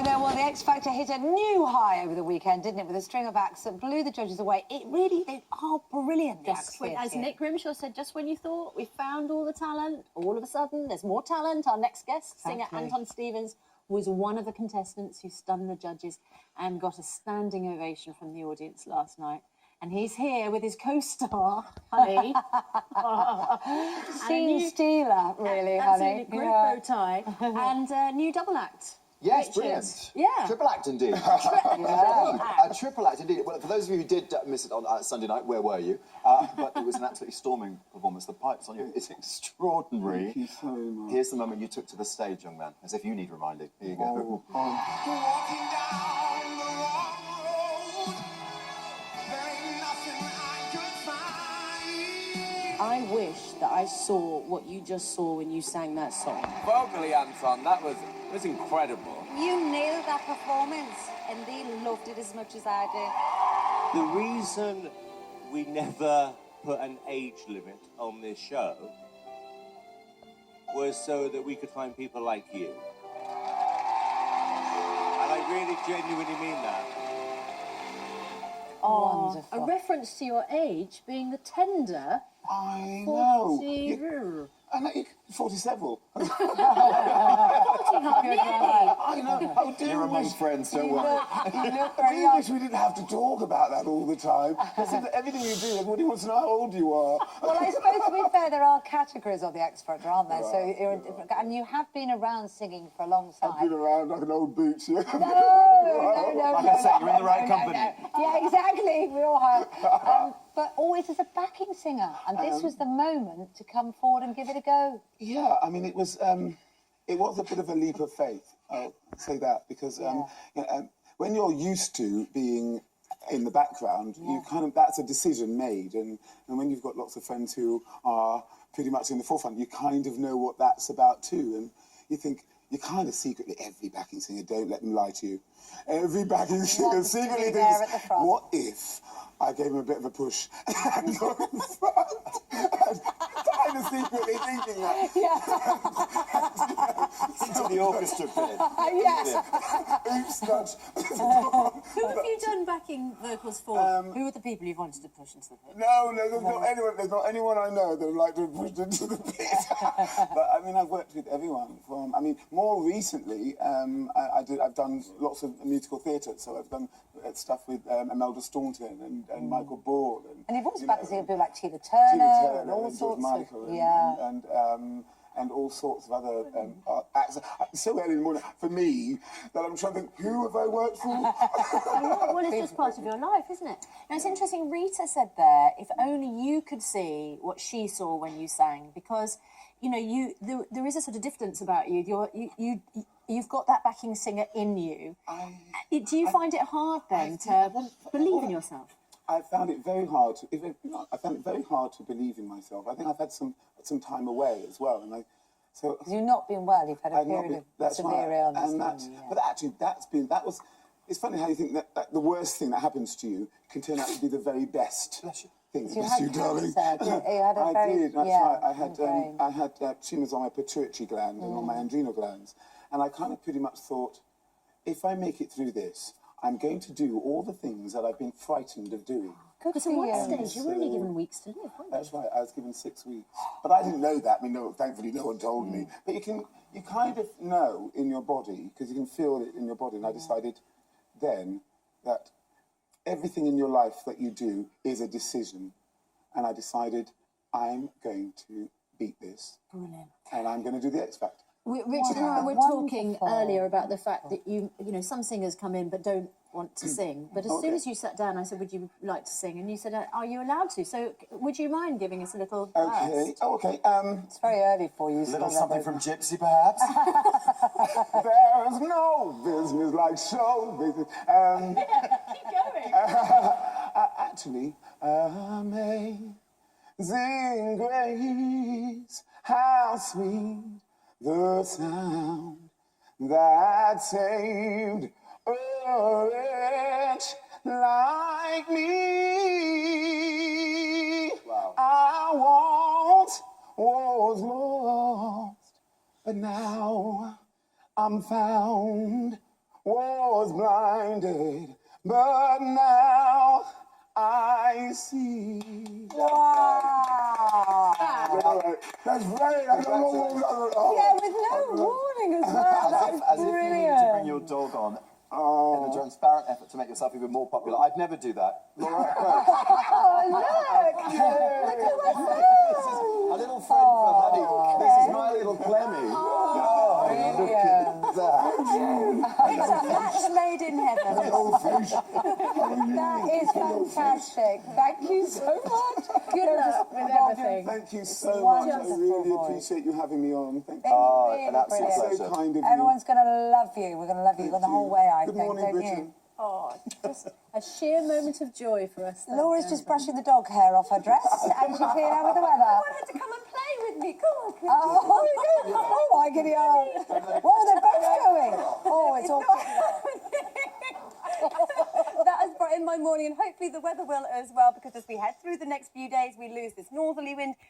know, well, the X Factor hit a new high over the weekend, didn't it? With a string of acts that blew the judges away. They are brilliant, the acts here. As Nick Grimshaw said, just when you thought we found all the talent, all of a sudden there's more talent. Our next guest, singer Anton Stephans, was one of the contestants who stunned the judges and got a standing ovation from the audience last night. And he's here with his co-star, honey. Scene stealer, really, honey. Absolutely, great bow tie. And a new double act. Yes, Richard. brilliant. Yeah. Triple act indeed. A triple act indeed. Well, for those of you who did miss it on Sunday night, where were you? But it was an absolutely storming performance. The pipes on you, it's extraordinary. Thank you so much. Here's the moment you took to the stage, young man, as if you need reminding. Here you go. I wish that I saw what you just saw when you sang that song. Vocally, Anton, that was incredible. You nailed that performance, and they loved it as much as I did. The reason we never put an age limit on this show was so that we could find people like you. And I really genuinely mean that. Oh, Wonderful. a reference to your age being the tender. I know. 40. I know, 47. Good I know. I do You're among wish, friends, don't worry. I do wish we didn't have to talk about that all the time. It seems that everything you do, everybody wants to know how old you are. Well, I suppose, to be fair, there are categories of the X Factor, aren't there? So you're a different... And you have been around singing for a long time. I've been around like an old boots, yeah. No. Like I say, you're in the right company. Yeah, exactly. We all have. But always as a backing singer. And this was the moment to come forward and give it a go. Yeah, I mean, it was a bit of a leap of faith, I'll say that, because when you're used to being in the background, you that's a decision made, and when you've got lots of friends who are pretty much in the forefront, you kind of know what that's about too, and you think, you kind of secretly, every backing singer, don't let them lie to you, every backing singer secretly thinks, what if I gave him a bit of a push and got in front? Kind of secretly thinking that. Into the orchestra bit. Yes. Oops, nudge. Who have you done backing vocals for? Who are the people you've wanted to push into the pit? No, there's not anyone I know that would like to push into the pit. But I mean, I've worked with everyone from. I mean, more recently, I've done lots of musical theatre, so I've done stuff with Imelda Staunton and Michael Ball. And you've also backed people like Tina Turner and all sorts Michael of... and all sorts of other acts. It's so early in the morning for me that I'm trying to think, who have I worked for? Well, it's just part of your life, isn't it? Now, it's interesting, Rita said there, if only you could see what she saw when you sang, because, you know, there is a sort of difference about you. You've got that backing singer in you. Do you find it hard then to believe in yourself? I found it very hard. I found it very hard to believe in myself. I think I've had some time away as well, and so You've not been well. You've had a period of severe illness. But actually, it's funny how you think that the worst thing that happens to you can turn out to be the very best thing. You had cancer. I did. That's right. I had tumours on my pituitary gland and on my adrenal glands, and I kind of pretty much thought, if I make it through this, I'm going to do all the things that I've been frightened of doing. Good for you. You were only given weeks to live, weren't you? That's right, I was given 6 weeks. But I didn't know that. I mean, thankfully no one told me. But you kind of know in your body, because you can feel it in your body. And I decided then that everything in your life that you do is a decision. And I decided, I'm going to beat this. Brilliant. And I'm going to do the X Factor. Richard and I were talking earlier about the fact that you know, some singers come in but don't want to sing. But as soon as you sat down, I said, would you like to sing? And you said, are you allowed to? So would you mind giving us a little burst? Okay. It's very early for you. A little something from Gypsy, perhaps? There's no business like show business. Keep going. Actually, amazing grace, how sweet the sound that saved a wretch like me. Wow. I once was lost, but now I'm found. was blinded, but now I see. Wow. That's right. I don't know. Yeah, with no warning as well. As if you needed to bring your dog on in a transparent effort to make yourself even more popular. I'd never do that. Laura, Oh, look! Look who I this is a little friend for Honey. This is my little Clemmy. Oh, look at that. It's a match made in heaven. That is fantastic. Thank you so much. Good luck with everything. Thank you so much. I Wonderful really voice. appreciate you having me on. Thank you. Really an absolute brilliant. pleasure. So kind of you. Everyone's going to love you. We're going to love you Thank the whole you. way, I Good think, morning, don't Britain. you? Oh, just a sheer moment of joy for us. Laura's just brushing the dog hair off her dress and she's here now with the weather. I want her to come and play with me. Come on, Chris. Oh my giddy aunt. Where are they both going? Oh, it's all... That has brightened my morning, and hopefully the weather will as well, because as we head through the next few days, we lose this northerly wind,